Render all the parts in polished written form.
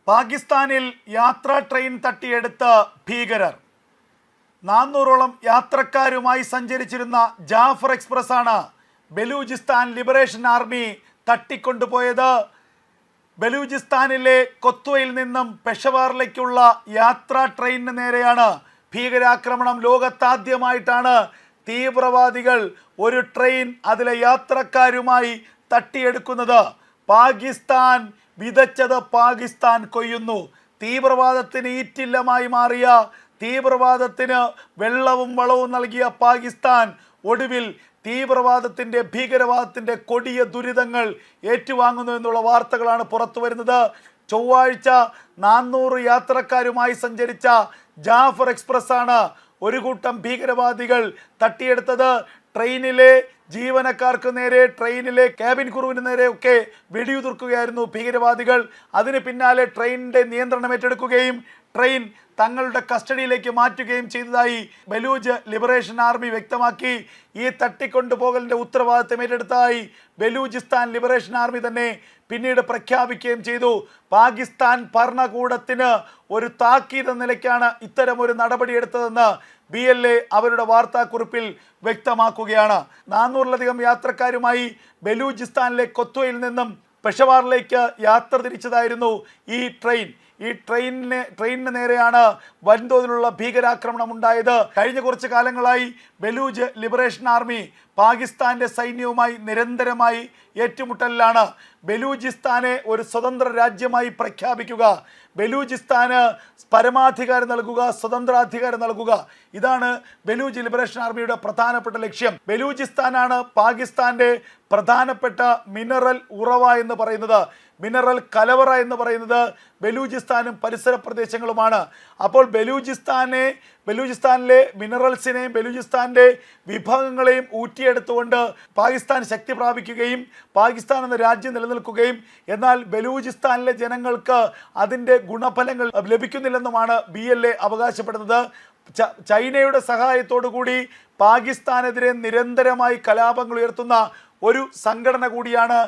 പാകിസ്ഥാനിൽ യാത്രാ ട്രെയിൻ തട്ടിയെടുത്ത ഭീകരർ. 400ഓളം യാത്രക്കാരുമായി സഞ്ചരിച്ചിരുന്ന ജാഫർ എക്സ്പ്രസ് ആണ് ബലൂചിസ്ഥാൻ ലിബറേഷൻ ആർമി തട്ടിക്കൊണ്ടുപോയത്. ബലൂചിസ്ഥാനിലെ കൊത്വയിൽ നിന്നും പെഷവാറിലേക്കുള്ള യാത്രാ ട്രെയിനിന് നേരെയാണ് ഭീകരാക്രമണം. ലോകത്താദ്യമായിട്ടാണ് തീവ്രവാദികൾ ഒരു ട്രെയിൻ അതിലെ യാത്രക്കാരുമായി തട്ടിയെടുക്കുന്നത്. പാകിസ്ഥാൻ വിതച്ചത് പാകിസ്ഥാൻ കൊയ്യുന്നു. തീവ്രവാദത്തിന് ഈറ്റില്ലമായി മാറിയ, തീവ്രവാദത്തിന് വെള്ളവും വളവും നൽകിയ പാകിസ്ഥാൻ ഒടുവിൽ തീവ്രവാദത്തിൻ്റെ, ഭീകരവാദത്തിൻ്റെ കൊടിയ ദുരിതങ്ങൾ ഏറ്റുവാങ്ങുന്നു എന്നുള്ള വാർത്തകളാണ് പുറത്തു വരുന്നത്. ചൊവ്വാഴ്ച 400 യാത്രക്കാരുമായി സഞ്ചരിച്ച ജാഫർ എക്സ്പ്രസ് ആണ് ഒരു കൂട്ടം ഭീകരവാദികൾ തട്ടിയെടുത്തത്. ട്രെയിനിലെ ജീവനക്കാർക്ക് നേരെ, ട്രെയിനിലെ ക്യാബിൻ ക്രൂവിന് നേരെയൊക്കെ വെടിയുതിർക്കുകയായിരുന്നു ഭീകരവാദികൾ. അതിന് പിന്നാലെ ട്രെയിനിൻ്റെ നിയന്ത്രണം ഏറ്റെടുക്കുകയും ട്രെയിൻ തങ്ങളുടെ കസ്റ്റഡിയിലേക്ക് മാറ്റുകയും ചെയ്തതായി ബലൂച്ച് ലിബറേഷൻ ആർമി വ്യക്തമാക്കി. ഈ തട്ടിക്കൊണ്ടുപോകലിൻ്റെ ഉത്തരവാദിത്തം ഏറ്റെടുത്തതായി ബലൂചിസ്ഥാൻ ലിബറേഷൻ ആർമി തന്നെ പിന്നീട് പ്രഖ്യാപിക്കുകയും ചെയ്തു. പാകിസ്ഥാൻ ഭരണകൂടത്തിന് ഒരു താക്കീത് നിലയ്ക്കാണ് ഇത്തരമൊരു നടപടിയെടുത്തതെന്ന് BLA അവരുടെ വാർത്താക്കുറിപ്പിൽ വ്യക്തമാക്കുകയാണ്. 400ലധികം യാത്രക്കാരുമായി ബലൂചിസ്ഥാനിലെ കൊത്വയിൽ നിന്നും പെഷവാറിലേക്ക് യാത്ര തിരിച്ചതായിരുന്നു ഈ ട്രെയിൻ. ഈ ട്രെയിനിന് നേരെയാണ് വൻതോതിലുള്ള ഭീകരാക്രമണം ഉണ്ടായത്. കഴിഞ്ഞ കുറച്ച് കാലങ്ങളായി ബലൂച്ച് ലിബറേഷൻ ആർമി പാകിസ്ഥാന്റെ സൈന്യവുമായി നിരന്തരമായി ഏറ്റുമുട്ടലിലാണ്. ബലൂചിസ്ഥാനെ ഒരു സ്വതന്ത്ര രാജ്യമായി പ്രഖ്യാപിക്കുക, ബലൂചിസ്ഥാന് പരമാധികാരം നൽകുക, സ്വതന്ത്രാധികാരം നൽകുക, ഇതാണ് ബലൂച്ച് ലിബറേഷൻ ആർമിയുടെ പ്രധാനപ്പെട്ട ലക്ഷ്യം. ബലൂചിസ്ഥാനാണ് പാകിസ്ഥാന്റെ പ്രധാനപ്പെട്ട മിനറൽ ഉറവ എന്ന് പറയുന്നത്, മിനറൽ കലവറ എന്ന് പറയുന്നത് ബലൂചിസ്ഥാനും പരിസര പ്രദേശങ്ങളുമാണ്. അപ്പോൾ ബലൂചിസ്ഥാനിലെ മിനറൽസിനെയും ബലൂചിസ്ഥാൻ്റെ വിഭവങ്ങളെയും ഊറ്റിയെടുത്തുകൊണ്ട് പാകിസ്ഥാൻ ശക്തി പ്രാപിക്കുകയും പാകിസ്ഥാൻ എന്ന രാജ്യം നിലനിൽക്കുകയും എന്നാൽ ബലൂചിസ്ഥാനിലെ ജനങ്ങൾക്ക് അതിൻ്റെ ഗുണഫലങ്ങൾ ലഭിക്കുന്നില്ലെന്നുമാണ് BLA അവകാശപ്പെടുന്നത്. ചൈനയുടെ സഹായത്തോടു കൂടി പാകിസ്ഥാനെതിരെ നിരന്തരമായി കലാപങ്ങൾ ഉയർത്തുന്ന ഒരു സംഘടന കൂടിയാണ്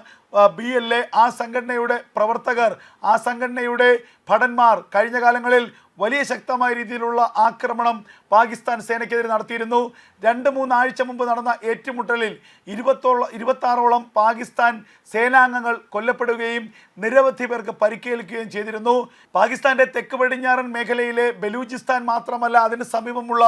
BLA. ആ സംഘടനയുടെ പ്രവർത്തകർ, ആ സംഘടനയുടെ ഭടന്മാർ കഴിഞ്ഞ കാലങ്ങളിൽ വലിയ ശക്തമായ രീതിയിലുള്ള ആക്രമണം പാകിസ്ഥാൻ സേനയ്ക്കെതിരെ നടത്തിയിരുന്നു. 2-3 ആഴ്ച മുമ്പ് നടന്ന ഏറ്റുമുട്ടലിൽ 26ഓളം പാകിസ്ഥാൻ സേനാംഗങ്ങൾ കൊല്ലപ്പെടുകയും നിരവധി പേർക്ക് പരിക്കേൽക്കുകയും ചെയ്തിരുന്നു. പാകിസ്ഥാന്റെ തെക്ക് പടിഞ്ഞാറൻ മേഖലയിലെ ബലൂചിസ്ഥാൻ മാത്രമല്ല, അതിന് സമീപമുള്ള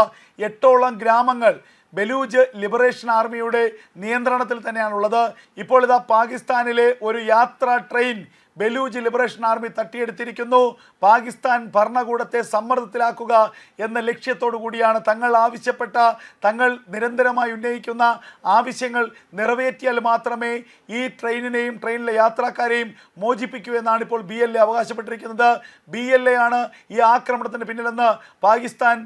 8ഓളം ഗ്രാമങ്ങൾ ബലൂച്ച് ലിബറേഷൻ ആർമിയുടെ നിയന്ത്രണത്തിൽ തന്നെയാണുള്ളത്. ഇപ്പോൾ ഇതാ പാകിസ്ഥാനിലെ ഒരു യാത്രാ ട്രെയിൻ ബലൂച്ച് ലിബറേഷൻ ആർമി തട്ടിയെടുത്തിരിക്കുന്നു. പാകിസ്ഥാൻ ഭരണകൂടത്തെ സമ്മർദ്ദത്തിലാക്കുക എന്ന ലക്ഷ്യത്തോടു കൂടിയാണ് തങ്ങൾ നിരന്തരമായി ഉന്നയിക്കുന്ന ആവശ്യങ്ങൾ നിറവേറ്റിയാൽ മാത്രമേ ഈ ട്രെയിനിനെയും ട്രെയിനിലെ യാത്രക്കാരെയും മോചിപ്പിക്കൂ എന്നാണ് ഇപ്പോൾ BLA അവകാശപ്പെട്ടിരിക്കുന്നത്. BLA ആണ് ഈ ആക്രമണത്തിന് പിന്നിലെന്ന് പാകിസ്ഥാൻ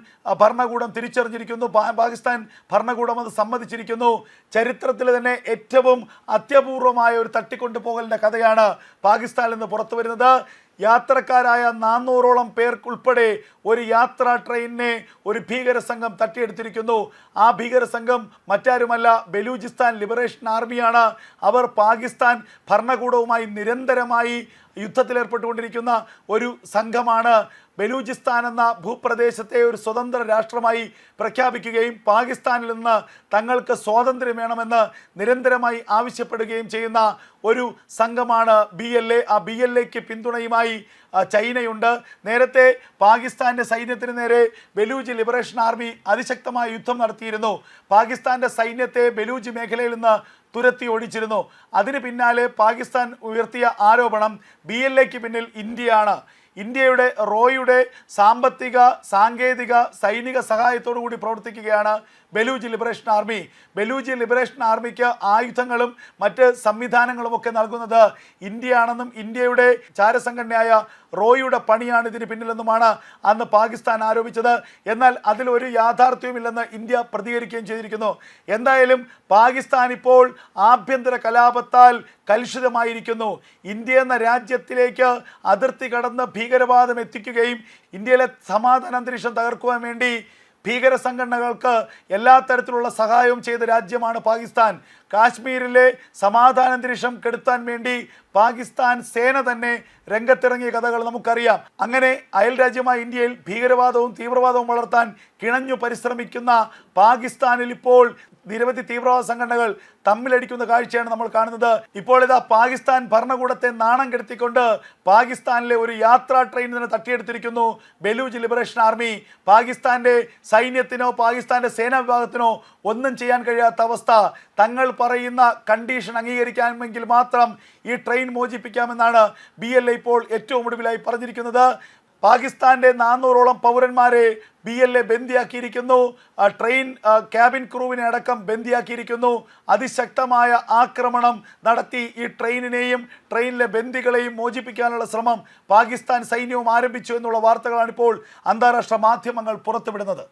ഭരണകൂടം തിരിച്ചറിഞ്ഞിരിക്കുന്നു. പാകിസ്ഥാൻ ഭരണകൂടം അത് സമ്മതിച്ചിരിക്കുന്നു. ചരിത്രത്തിൽ തന്നെ ഏറ്റവും അത്യപൂർവമായ ഒരു തട്ടിക്കൊണ്ടുപോകലിൻ്റെ കഥയാണ് പാകിസ്ഥാനിൽ നിന്ന് പുറത്തു വരുന്നത്. യാത്രക്കാരായ 400ഓളം പേർക്കുൾപ്പെടെ ഒരു യാത്രാ ട്രെയിനിനെ ഒരു ഭീകര സംഘം തട്ടിയെടുത്തിരിക്കുന്നു. ആ ഭീകര സംഘം മറ്റാരുമല്ല, ബലൂചിസ്ഥാൻ ലിബറേഷൻ ആർമിയാണ്. അവർ പാകിസ്ഥാൻ ഭരണകൂടവുമായി നിരന്തരമായി യുദ്ധത്തിലേർപ്പെട്ടുകൊണ്ടിരിക്കുന്ന ഒരു സംഘമാണ്. ബലൂചിസ്ഥാൻ എന്ന ഭൂപ്രദേശത്തെ ഒരു സ്വതന്ത്ര രാഷ്ട്രമായി പ്രഖ്യാപിക്കുകയും പാകിസ്ഥാനിൽ നിന്ന് തങ്ങൾക്ക് സ്വാതന്ത്ര്യം വേണമെന്ന് നിരന്തരമായി ആവശ്യപ്പെടുകയും ചെയ്യുന്ന ഒരു സംഘമാണ് BLA. ആ BLAക്ക് പിന്തുണയുമായി ചൈനയുണ്ട്. നേരത്തെ പാകിസ്ഥാൻ്റെ സൈന്യത്തിന് നേരെ ബലൂച്ച് ലിബറേഷൻ ആർമി അതിശക്തമായ യുദ്ധം നടത്തിയിരുന്നു. പാകിസ്ഥാൻ്റെ സൈന്യത്തെ ബലൂച്ച് മേഖലയിൽ നിന്ന് തുരത്തി ഓടിച്ചിരുന്നു. അതിന് പിന്നാലെ പാകിസ്ഥാൻ ഉയർത്തിയ ആരോപണം BLAക്ക് പിന്നിൽ ഇന്ത്യയാണ്. ഇന്ത്യയുടെ റോയുടെ സാമ്പത്തിക, സാങ്കേതിക, സൈനിക സഹായത്തോടു കൂടി പ്രവർത്തിക്കുകയാണ് Baloch liberation army. Baloch liberation ആർമിക്ക് ആയുധങ്ങളും മറ്റ് സംവിധാനങ്ങളുമൊക്കെ നൽകുന്നത് ഇന്ത്യയാണെന്നും ഇന്ത്യയുടെ ചാരസംഘടനയായ റോയുടെ പണിയാണ് ഇതിന് പിന്നിലെന്നുമാണ് അന്ന് പാകിസ്ഥാൻ ആരോപിച്ചത്. എന്നാൽ അതിലൊരു യാഥാർത്ഥ്യവുമില്ലെന്ന് ഇന്ത്യ പ്രതികരിക്കുകയും ചെയ്തിരിക്കുന്നു. എന്തായാലും പാകിസ്ഥാൻ ഇപ്പോൾ ആഭ്യന്തര കലാപത്താൽ കലുഷിതമായിരിക്കുന്നു. ഇന്ത്യ എന്ന രാജ്യത്തിലേക്ക് അതിർത്തി കടന്ന് ഭീകരവാദം എത്തിക്കുകയും ഇന്ത്യയിലെ സമാധാന അന്തരീക്ഷം തകർക്കുവാൻ വേണ്ടി ഭീകര സംഘടനകൾക്ക് എല്ലാ തരത്തിലുള്ള സഹായവും ചെയ്ത രാജ്യമാണ് പാകിസ്ഥാൻ. കാശ്മീരിലെ സമാധാനാന്തരീക്ഷം കെടുത്താൻ വേണ്ടി പാകിസ്ഥാൻ സേന തന്നെ രംഗത്തിറങ്ങിയ കഥകൾ നമുക്കറിയാം. അങ്ങനെ അയൽ രാജ്യമായ ഇന്ത്യയിൽ ഭീകരവാദവും തീവ്രവാദവും വളർത്താൻ കിണഞ്ഞു പരിശ്രമിക്കുന്ന പാകിസ്ഥാനിൽ ഇപ്പോൾ നിരവധി തീവ്രവാദ സംഘടനകൾ തമ്മിലടിക്കുന്ന കാഴ്ചയാണ് നമ്മൾ കാണുന്നത്. ഇപ്പോൾ ഇതാ പാകിസ്ഥാൻ ഭരണകൂടത്തെ നാണം കെടുത്തിക്കൊണ്ട് പാകിസ്ഥാനിലെ ഒരു യാത്രാ ട്രെയിൻ തന്നെ തട്ടിയെടുത്തിരിക്കുന്നു ബലൂച്ച് ലിബറേഷൻ ആർമി. പാകിസ്ഥാന്റെ സൈന്യത്തിനോ പാകിസ്ഥാന്റെ സേനാ വിഭാഗത്തിനോ ഒന്നും ചെയ്യാൻ കഴിയാത്ത അവസ്ഥ. തങ്ങൾ പറയുന്ന കണ്ടീഷൻ അംഗീകരിക്കാമെങ്കിൽ മാത്രം ഈ ട്രെയിൻ മോചിപ്പിക്കാമെന്നാണ് BLA ഇപ്പോൾ ഏറ്റവും ഒടുവിലായി പറഞ്ഞിരിക്കുന്നത്. പാകിസ്ഥാന്റെ 400ഓളം പൗരന്മാരെ BLA ബന്ദിയാക്കിയിരിക്കുന്നു. ട്രെയിൻ ക്യാബിൻ ക്രൂവിനെ അടക്കം ബന്ദിയാക്കിയിരിക്കുന്നു. അതിശക്തമായ ആക്രമണം നടത്തി ഈ ട്രെയിനിനെയും ട്രെയിനിലെ ബന്ദികളെയും മോചിപ്പിക്കാനുള്ള ശ്രമം പാകിസ്ഥാൻ സൈന്യവും ആരംഭിച്ചു എന്നുള്ള വാർത്തകളാണ് ഇപ്പോൾ അന്താരാഷ്ട്ര മാധ്യമങ്ങൾ പുറത്തുവിടുന്നത്.